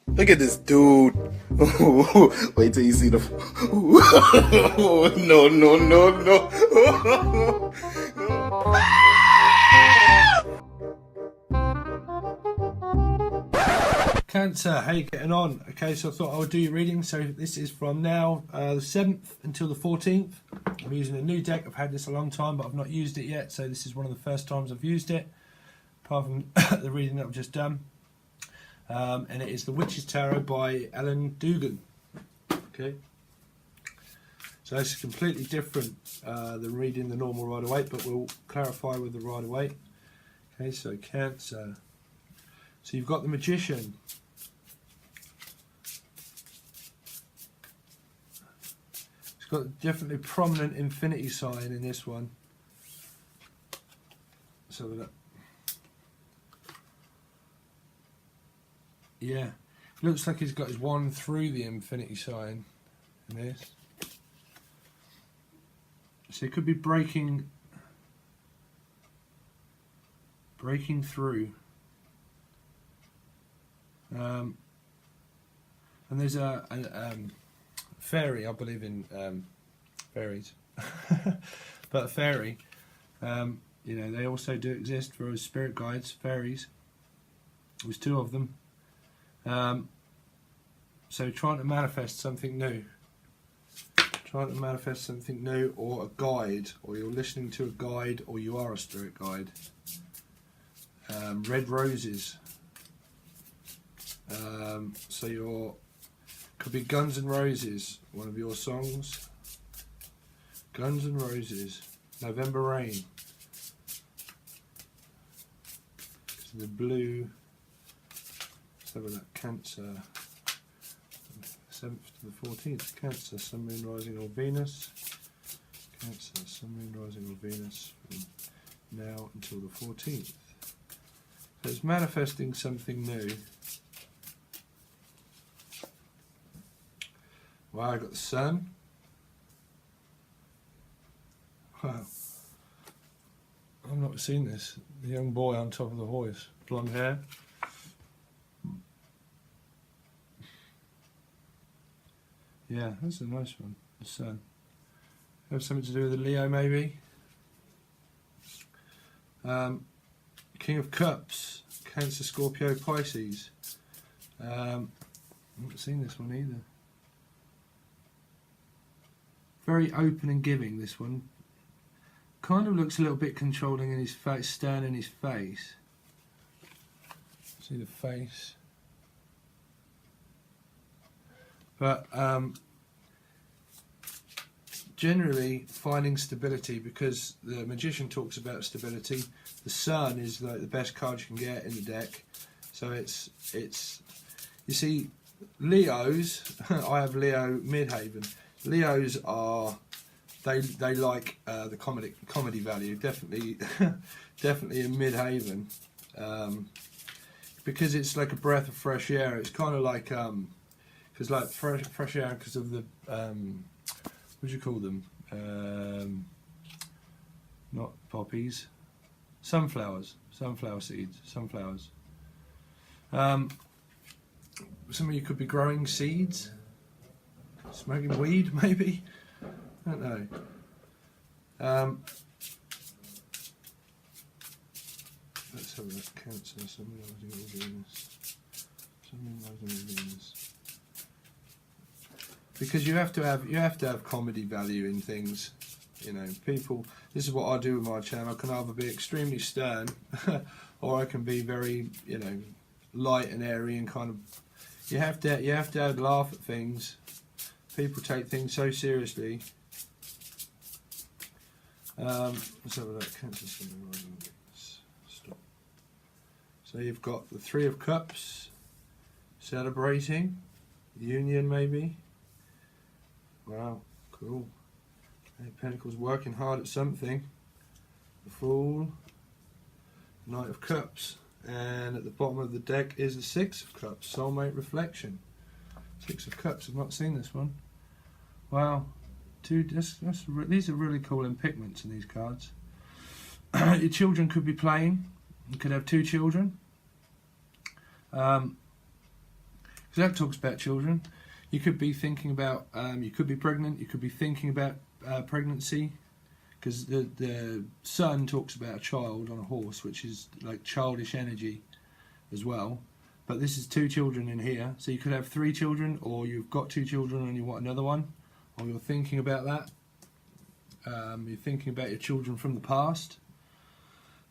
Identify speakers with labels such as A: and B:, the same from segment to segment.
A: Look at this dude. Wait till you see the... No, no, no, no.
B: Cancer, how you getting on? Okay, so I thought I would do your reading. So this is from now, the 7th until the 14th. I'm using a new deck. I've had this a long time, but I've not used it yet. So this is one of the first times I've used it, apart from the reading that I've just done. And it is the Witch's Tarot by Alan Dugan. Okay, so it's completely different than reading the normal Rider-Waite, but we'll clarify with the Rider-Waite. Okay, so Cancer. So you've got the Magician. It's got definitely prominent infinity sign in this one. So that. Yeah, looks like he's got his wand through the infinity sign in this. So it could be breaking through. And there's a fairy, I believe in fairies, but a fairy, you know, they also do exist for as spirit guides, fairies. There's two of them. So trying to manifest something new. Trying to manifest something new, or a guide, or you're listening to a guide, or you are a spirit guide. Red roses. So your could be Guns N' Roses, one of your songs. Guns N' Roses, November Rain. The blue. Let's have a look. Cancer. 7th to the 14th. Cancer, Sun, Moon, Rising, or Venus. Cancer, Sun, Moon, Rising, or Venus. From now until the 14th. So it's manifesting something new. Wow, I got the Sun. Wow. I've not seen this. The young boy on top of the horse. Blonde hair. Yeah, that's a nice one. The Sun. Have something to do with the Leo, maybe. King of Cups. Cancer, Scorpio, Pisces. I haven't seen this one either. Very open and giving, this one. Kind of looks a little bit controlling in his face, stern in his face. See the face. But generally finding stability, because the Magician talks about stability. The Sun is like the best card you can get in the deck. So it's you see, Leos, I have Leo Midheaven. Leos are they like the comedy value, definitely definitely in Midheaven, because it's like a breath of fresh air. It's kind of like because like fresh air, because of the what do you call them? Not poppies, sunflowers, sunflower seeds, sunflowers. Some of you could be growing seeds. Smoking weed, maybe? I don't know. Let's have a look. Cancer, Sun, Rising, or Venus. Sun, Rising, or Venus. Because you have to have comedy value in things. You know, people. This is what I do with my channel. I can either be extremely stern, or I can be very, you know, light and airy and kind of. You have to laugh at things. People take things so seriously. Let's have a look. Cancer, Sun, Rising, Venus. Stop. So you've got the Three of Cups, celebrating, union maybe. Wow, cool. Eight of Pentacles, working hard at something. The Fool, Knight of Cups, and at the bottom of the deck is the Six of Cups, soulmate reflection. Six of Cups. I've not seen this one. Wow, these are really cool in pigments in these cards. Your children could be playing. You could have two children. because that talks about children. You could be thinking about, you could be pregnant, you could be thinking about pregnancy, because the sun talks about a child on a horse, which is like childish energy as well. But this is 2 children in here, so you could have 3 children, or you've got 2 children and you want another one, or you're thinking about that. You're thinking about your children from the past,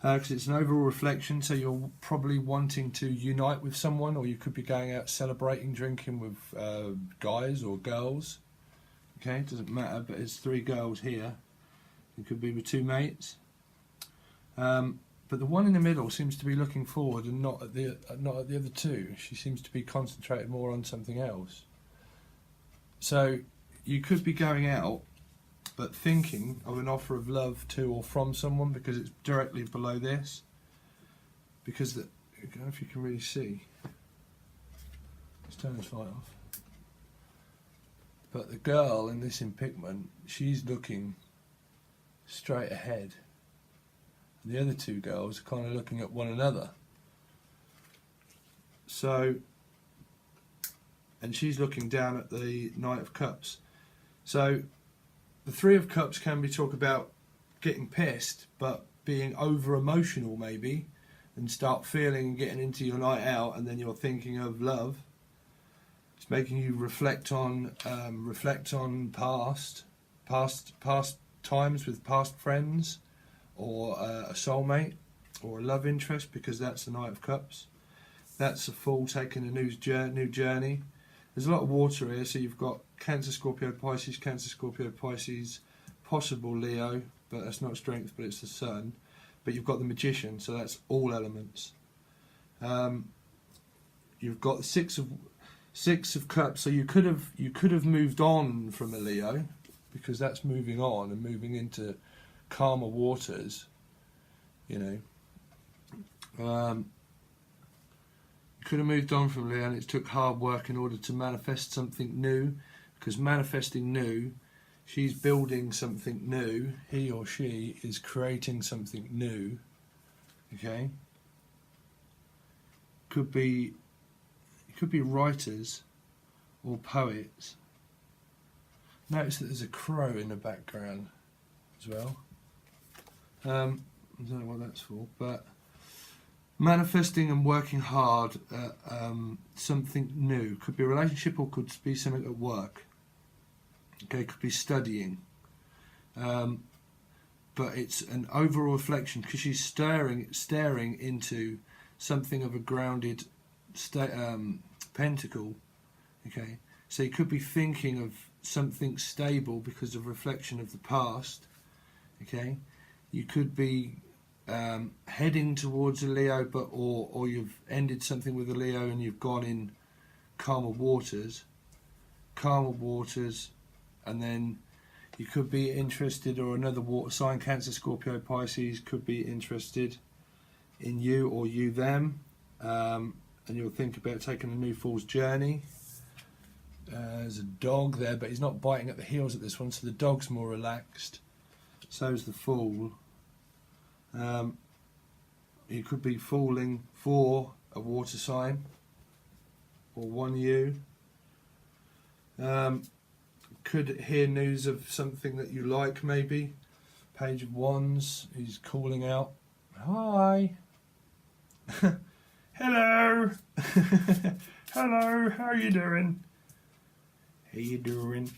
B: because it's an overall reflection, so you're probably wanting to unite with someone, or you could be going out celebrating, drinking with guys or girls. Okay, it doesn't matter, but it's 3 girls here. It could be with 2 mates. But the one in the middle seems to be looking forward and not at the other 2. She seems to be concentrated more on something else. So you could be going out but thinking of an offer of love to or from someone, because it's directly below this. Because I don't know if you can really see. Let's turn this light off. But the girl in this in pigment, she's looking straight ahead. And the other 2 girls are kind of looking at one another. So, and she's looking down at the Knight of Cups. So the 3 of Cups can be talk about getting pissed, but being over emotional maybe, and start feeling and getting into your night out, and then you're thinking of love. It's making you reflect on past times with past friends, or a soulmate, or a love interest, because that's the Knight of Cups. That's a Fool taking a new journey. There's a lot of water here, so you've got Cancer, Scorpio, Pisces, possible Leo, but that's not strength, but it's the Sun. But you've got the Magician, so that's all elements. You've got the Six of Cups, so you could have moved on from a Leo, because that's moving on and moving into calmer waters, you know. You could have moved on from Leo, and it took hard work in order to manifest something new, because manifesting new, she's building something new, he or she is creating something new, okay? Could be writers or poets. Notice that there's a crow in the background as well. I don't know what that's for, but manifesting and working hard at something new. Could be a relationship, or could be something at work. Okay, could be studying. But it's an overall reflection, because she's staring into something of a grounded pentacle. Okay, so you could be thinking of something stable because of reflection of the past. Okay, you could be heading towards a Leo, but or you've ended something with a Leo and you've gone in calmer waters, and then you could be interested, or another water sign, Cancer, Scorpio, Pisces, could be interested in you or you them, and you'll think about taking a new Fool's journey. There's a dog there, but he's not biting at the heels at this one, so the dog's more relaxed. So is the Fool. You could be falling for a water sign, or one you. Could hear news of something that you like, maybe. Page of Wands, he's calling out, hi. Hello. Hello, how are you doing? How you doing?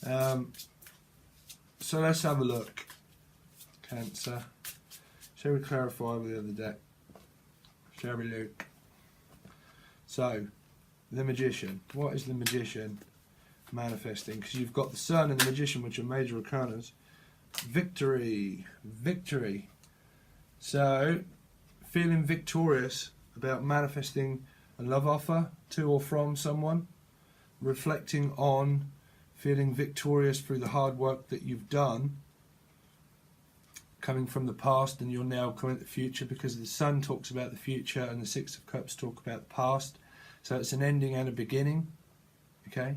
B: So let's have a look. Cancer. Shall we clarify with the other deck? Shall we look? So, the Magician. What is the Magician manifesting? Because you've got the Sun and the Magician, which are major arcanas. Victory. Victory. So, feeling victorious about manifesting a love offer to or from someone. Reflecting on feeling victorious through the hard work that you've done, coming from the past, and you're now coming to the future, because the Sun talks about the future and the Six of Cups talk about the past. So it's an ending and a beginning. Okay,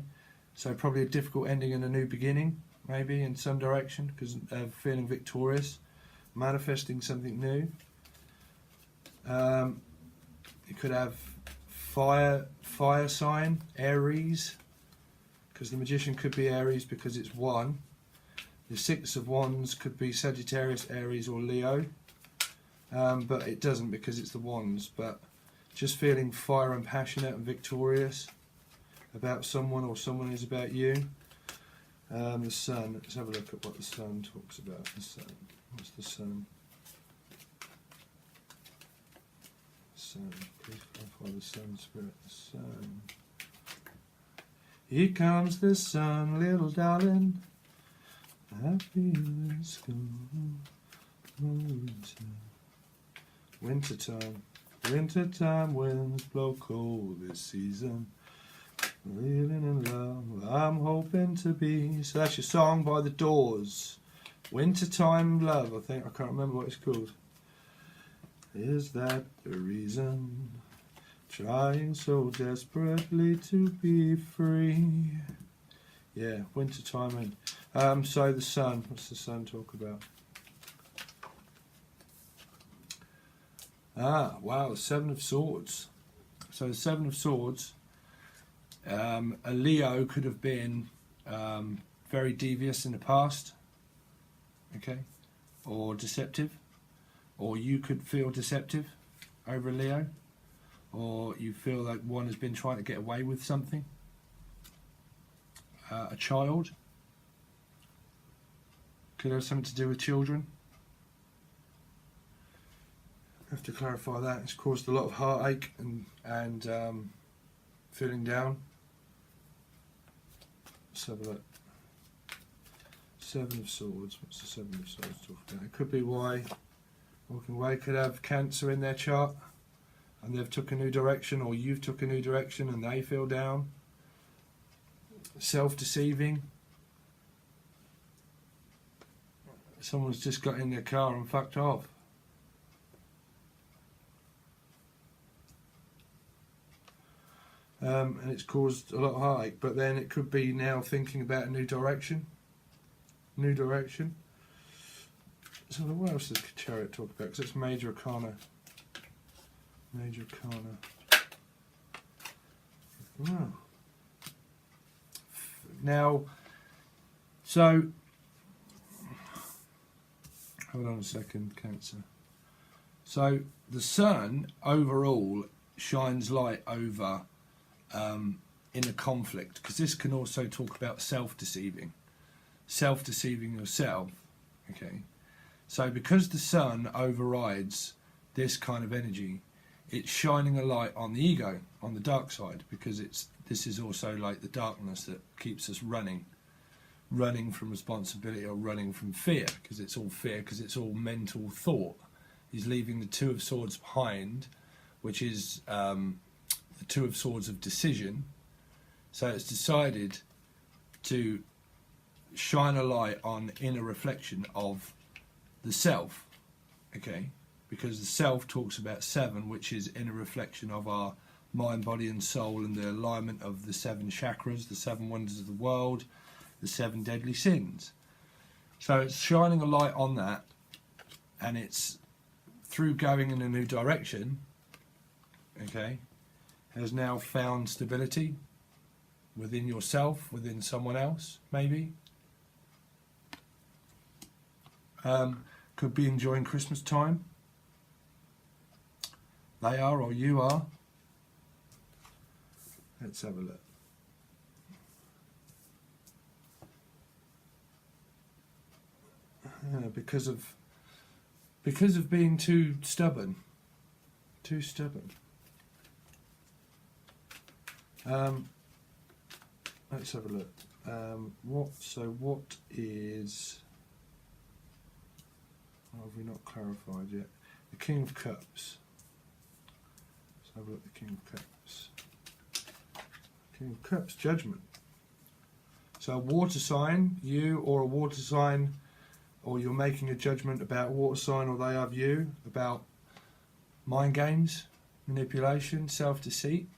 B: so probably a difficult ending and a new beginning, maybe in some direction, because of feeling victorious, manifesting something new. You could have fire sign, Aries, because the Magician could be Aries because it's 1. The Six of Wands could be Sagittarius, Aries or Leo, but it doesn't because it's the Wands. But just feeling fire and passionate and victorious about someone, or someone is about you. The Sun, let's have a look at what the Sun talks about. The Sun, what's the Sun? Sun, please clarify the Sun Spirit. The Sun. Here comes the sun, little darling. Happiness Wintertime. Wintertime winds blow cold this season. Living in love, I'm hoping to be. So that's your song by The Doors. Wintertime Love, I think. I can't remember what it's called. Is that the reason? Trying so desperately to be free. Yeah, wintertime. So the Sun. What's the Sun talk about? Ah, wow, the Seven of Swords. So the Seven of Swords. A Leo could have been very devious in the past, okay, or deceptive, or you could feel deceptive over a Leo, or you feel like one has been trying to get away with something. A child could have something to do with children. I have to clarify that. It's caused a lot of heartache and feeling down. Let's have a look. Seven of Swords. What's the Seven of Swords talking about? It could be why walking away could have Cancer in their chart, and they've took a new direction, or you've took a new direction and they feel down. Self-deceiving. Someone's just got in their car and fucked off. And it's caused a lot of heartache, but then it could be now thinking about a new direction. New direction. So what else does Chariot talk about? Because it's Major Arcana. Major Arcana. Oh. Now, so, hold on a second, Cancer. So the Sun overall shines light over in a conflict, because this can also talk about self-deceiving yourself, okay? So because the Sun overrides this kind of energy, it's shining a light on the ego, on the dark side, because this is also like the darkness that keeps us running from responsibility, or running from fear, because it's all fear, because it's all mental thought. He's leaving the Two of Swords behind, which is the Two of Swords of decision. So it's decided to shine a light on inner reflection of the self, okay? Because the self talks about 7, which is inner reflection of our mind, body and soul, and the alignment of the 7 chakras, the 7 wonders of the world, the 7 deadly sins. So it's shining a light on that, and it's through going in a new direction, okay, has now found stability within yourself, within someone else, maybe. Could be enjoying Christmas time. They are, or you are. Let's have a look. Because of being too stubborn. Too stubborn. Let's have a look. What is... Oh, have we not clarified yet? The King of Cups. Let's have a look at the King of Cups. King of Cups, Judgment. So a water sign, you, or a water sign, or you're making a judgment about a water sign, or they have you, about mind games, manipulation, self-deceit,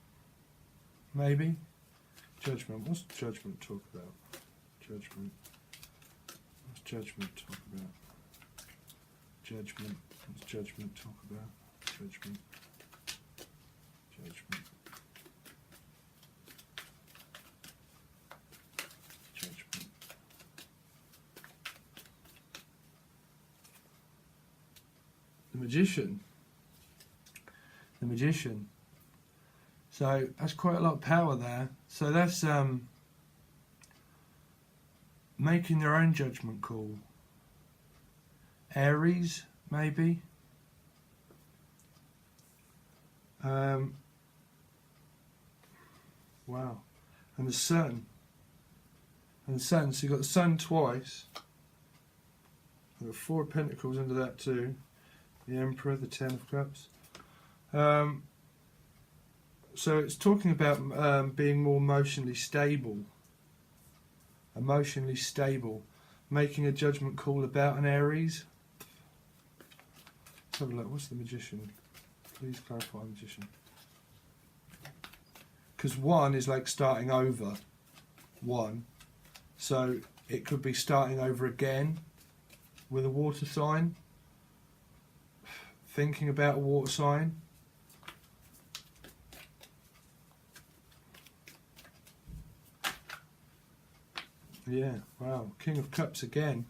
B: maybe. Judgment. What's Judgment talk about? Judgment. What's Judgment talk about? Judgment. What's Judgment talk about? Judgment. Judgment. the Magician. The Magician. So that's quite a lot of power there. So that's making their own judgment call. Aries, maybe. Wow. And the Sun. And the Sun. So you've got the Sun twice. You've got 4 of Pentacles under that too. The Emperor, the 10 of Cups. So it's talking about being more emotionally stable. Emotionally stable. Making a judgment call about an Aries. Let's have a look. What's the Magician? Please clarify Magician. Because 1 is like starting over. 1. So it could be starting over again with a water sign. Thinking about a water sign. Yeah, wow. King of Cups again.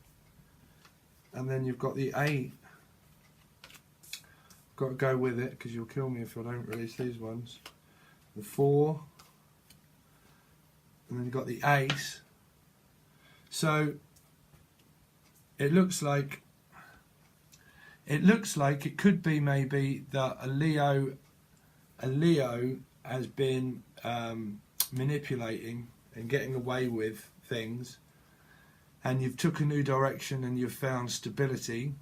B: And then you've got the 8. Got to go with it because you'll kill me if I don't release these ones. The 4. And then you've got the Ace. So it looks like it could be maybe that a Leo has been manipulating and getting away with things, and you've took a new direction and you've found stability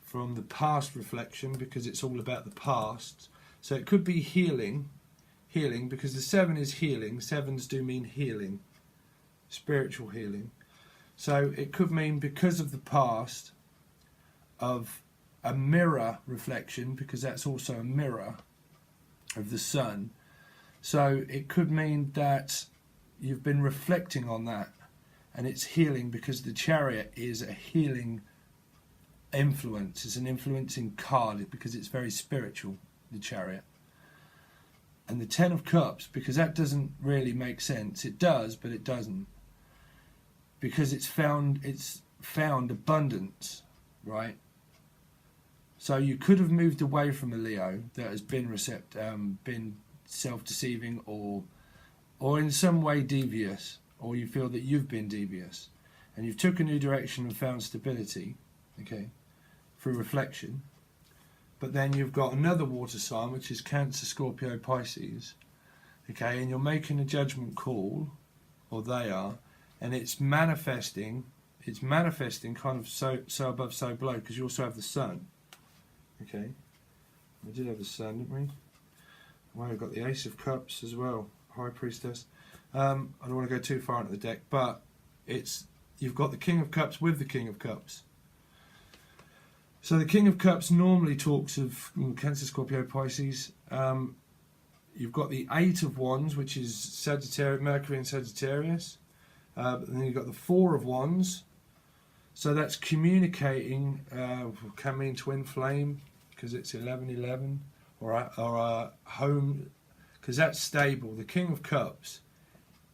B: from the past reflection, because it's all about the past. So it could be healing, because the 7 is healing. 7s do mean healing, spiritual healing. So it could mean because of the past, of a mirror reflection, because that's also a mirror of the Sun. So it could mean that you've been reflecting on that, and it's healing, because the Chariot is a healing influence. It's an influencing card because it's very spiritual, the Chariot. And the 10 of Cups, because that doesn't really make sense. It does, but it doesn't, because it's found abundance, right? So you could have moved away from a Leo that has been been self-deceiving or in some way devious, or you feel that you've been devious, and you've took a new direction and found stability, okay, through reflection. But then you've got another water sign, which is Cancer, Scorpio, Pisces, okay, and you're making a judgment call, or they are, and it's manifesting kind of so above, so below, because you also have the Sun, okay. We did have the Sun, didn't we? Well, we've got the Ace of Cups as well, High Priestess. I don't want to go too far into the deck, but you've got the King of Cups with the King of Cups. So the King of Cups normally talks of Cancer, Scorpio, Pisces. You've got the 8 of Wands, which is Sagittarius, Mercury and Sagittarius. And then you've got the 4 of Wands. So that's communicating, can mean twin flame, because it's 11-11, or a home, because that's stable. The King of Cups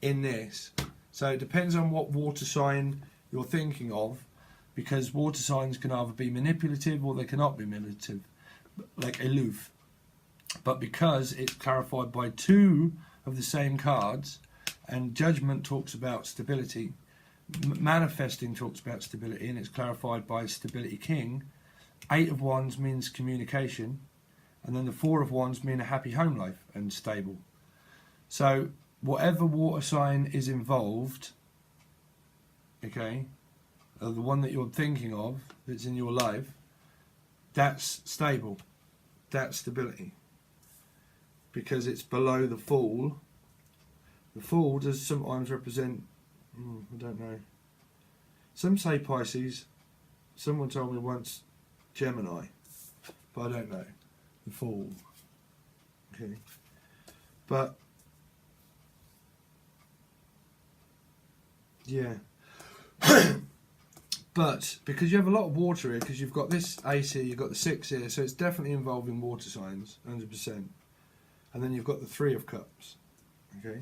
B: in this. So it depends on what water sign you're thinking of, because water signs can either be manipulative or they cannot be manipulative, like aloof. But because it's clarified by 2 of the same cards, and Judgment talks about stability, Manifesting talks about stability, and it's clarified by Stability King. 8 of Wands means communication, and then the 4 of Wands mean a happy home life and stable. So whatever water sign is involved, okay, the one that you're thinking of that's in your life, that's stable, that's stability, because it's below the Fool. The Fool does sometimes represent, I don't know, some say Pisces, someone told me once Gemini, but I don't know, the Fool, okay, but yeah. But because you have a lot of water here, because you've got this ace here, you've got the 6 here, so it's definitely involving water signs, 100%. And then you've got the 3 of Cups. Okay,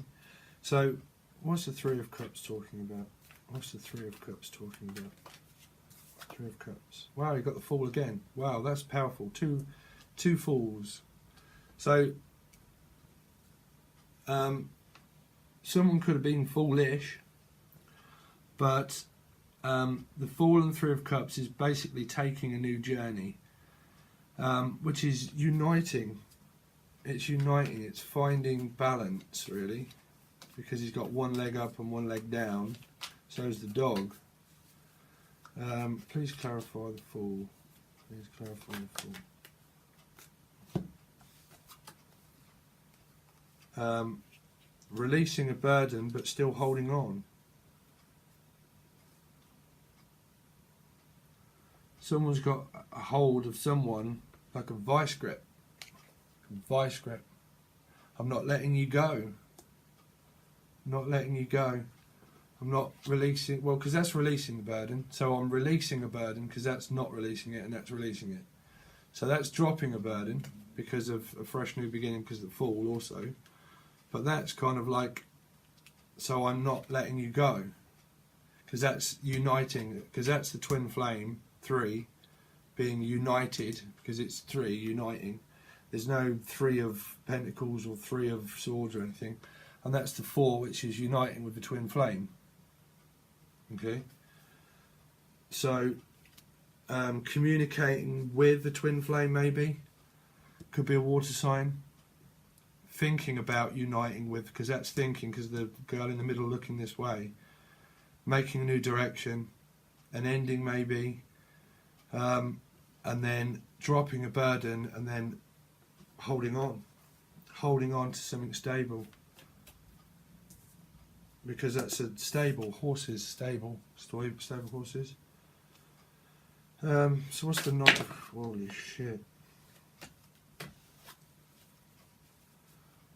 B: so what's the 3 of Cups talking about? What's the 3 of Cups talking about? Three of Cups. Wow, you got the Fool again. Wow, that's powerful. Two Fools. So, someone could have been foolish, but the Fool and Three of Cups is basically taking a new journey, which is uniting. It's uniting. It's finding balance, really, because he's got one leg up and one leg down. So is the dog. Please clarify the Fool. Please clarify the Fool. Releasing a burden, but still holding on. Someone's got a hold of someone, like a vice grip. Vice grip. I'm not letting you go. I'm not letting you go. I'm not releasing, well, because that's releasing the burden. So I'm releasing a burden because that's not releasing it, and that's releasing it. So that's dropping a burden because of a fresh new beginning, because of the Fool also. But that's kind of like, so I'm not letting you go, because that's uniting, because that's the twin flame, 3, being united, because it's 3, uniting. There's no 3 of Pentacles or 3 of Swords or anything. And that's the 4, which is uniting with the twin flame. Okay? So, communicating with the twin flame, maybe. Could be a water sign. Thinking about uniting with, because that's thinking, because the girl in the middle looking this way. Making a new direction. An ending, maybe. And then dropping a burden, and then holding on to something stable, because that's a stable horses, stable horses. So what's the Knight of, holy shit,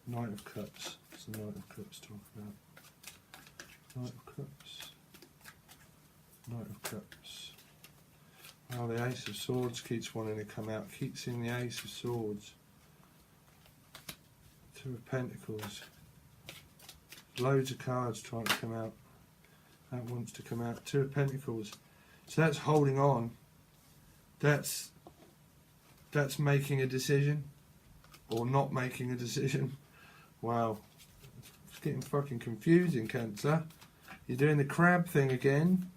B: Knight of Cups? What's the Knight of Cups talk about? Knight of Cups, Knight of Cups. Oh, the Ace of Swords keeps wanting to come out. Keep seeing the Ace of Swords. 2 of Pentacles. Loads of cards trying to come out. That wants to come out. 2 of Pentacles. So that's holding on. That's making a decision. Or not making a decision. Wow. It's getting fucking confusing, Cancer. You're doing the crab thing again.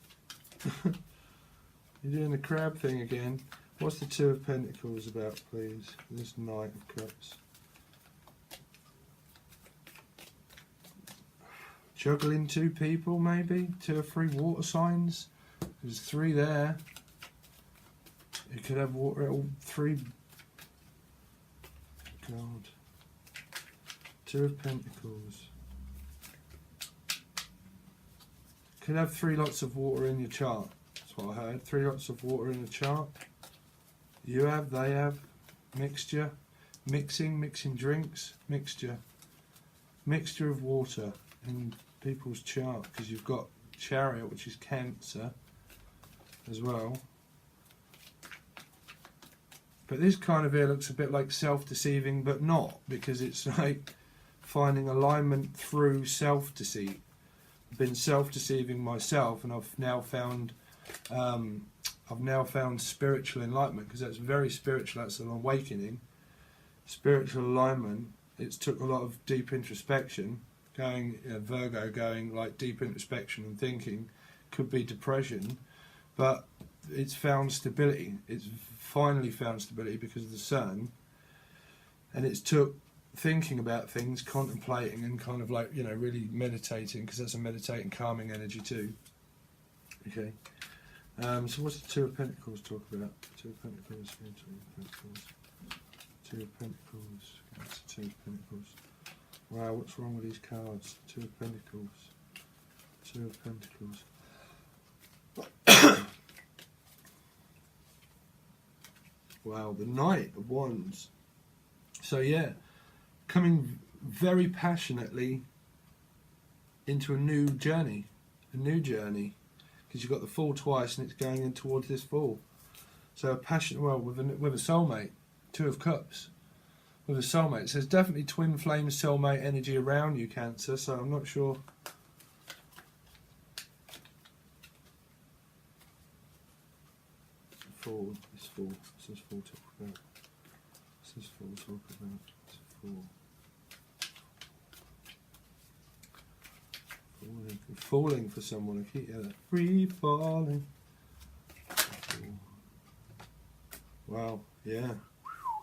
B: You're doing the crab thing again. What's the 2 of Pentacles about, please? This Knight of Cups. Juggling 2 people, maybe? 2 or 3 water signs. There's 3 there. You could have water, all 3. God. 2 of Pentacles. Could have 3 lots of water in your chart. That's what I heard. 3 lots of water in the chart. You have, they have. Mixture. Mixing drinks. Mixture of water in people's chart, because you've got Chariot, which is Cancer as well. But this kind of here looks a bit like self-deceiving, but not, because it's like finding alignment through self-deceit. I've been self-deceiving myself, and I've now found spiritual enlightenment, because that's very spiritual. That's an awakening, spiritual alignment. It's took a lot of deep introspection. Going, Virgo, going like deep introspection and thinking, could be depression, but it's found stability. It's finally found stability because of the Sun, and it's took thinking about things, contemplating, and kind of like, really meditating, because that's a meditating, calming energy too. Okay. So what's the 2 of Pentacles talk about? 2 of Pentacles, 2 of Pentacles, 2 of Pentacles, that's 2 of Pentacles. Wow, what's wrong with these cards? 2 of Pentacles. 2 of Pentacles. Wow, the Knight of Wands. So yeah, coming very passionately into a new journey. Because you've got the Fool twice, and it's going in towards this Fool. So a passion, well, with a soulmate. 2 of Cups. With a soulmate. So there's definitely twin flame soulmate energy around you, Cancer, so I'm not sure. full. This full. This is full talk about. This is full talk about. It's full. Falling for someone. I keep hearing that. Free falling. Wow, yeah.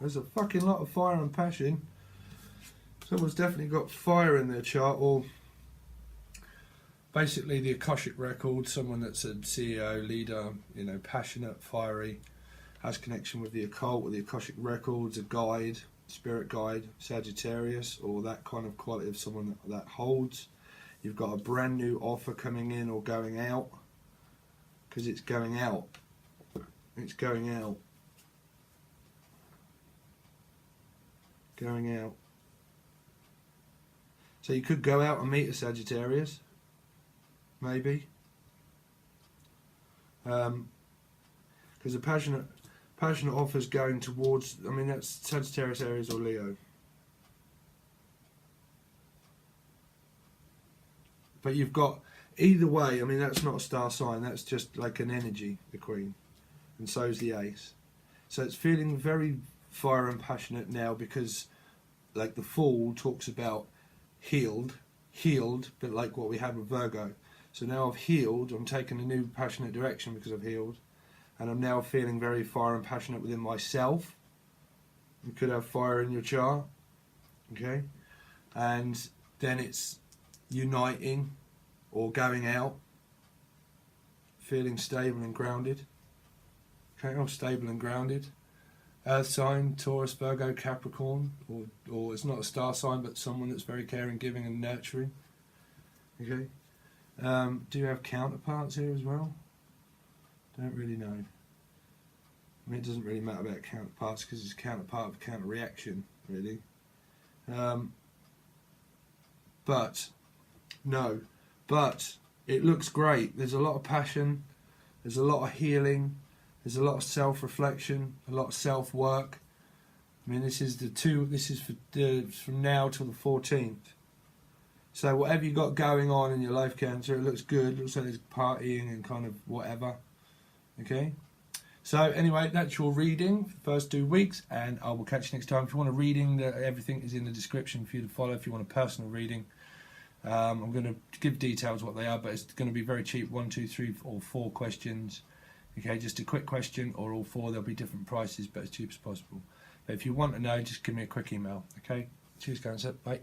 B: There's a fucking lot of fire and passion. Someone's definitely got fire in their chart, or basically the Akashic record, someone that's a CEO, leader, you know, passionate, fiery, has connection with the occult, with the Akashic records, a guide, spirit guide, Sagittarius, or that kind of quality of someone that holds. You've got a brand new offer coming in or going out, because it's going out. It's going out. Going out. So you could go out and meet a Sagittarius, maybe. Because a passionate offer's going towards, I mean, that's Sagittarius, Aries or Leo. But you've got, either way, I mean, that's not a star sign, that's just like an energy, the Queen. And so's the Ace. So it's feeling very fire and passionate now, because like the Fool talks about healed, but like what we had with Virgo. So now I've healed, I'm taking a new passionate direction because I've healed, and I'm now feeling very fire and passionate within myself. You could have fire in your chart, okay? And then it's uniting or going out, feeling stable and grounded. Okay, or stable and grounded. Earth sign, Taurus, Virgo, Capricorn, or it's not a star sign, but someone that's very caring, giving and nurturing. Okay. Do you have counterparts here as well? Don't really know. I mean, it doesn't really matter about counterparts because it's counterpart of counter reaction, really. But it looks great. There's a lot of passion. There's a lot of healing. There's a lot of self-reflection, a lot of self-work. I mean, this is from now till the 14th. So whatever you got going on in your life, Cancer, it looks good. It looks like there's partying and kind of whatever. Okay? So anyway, that's your reading for the first 2 weeks, and I will catch you next time. If you want a reading, everything is in the description for you to follow. If you want a personal reading, I'm going to give details what they are, but it's going to be very cheap. 1, 2, 3, or 4 questions. Okay, just a quick question, or all 4. There'll be different prices, but as cheap as possible. But if you want to know, just give me a quick email. Okay, cheers, Cancer. Bye.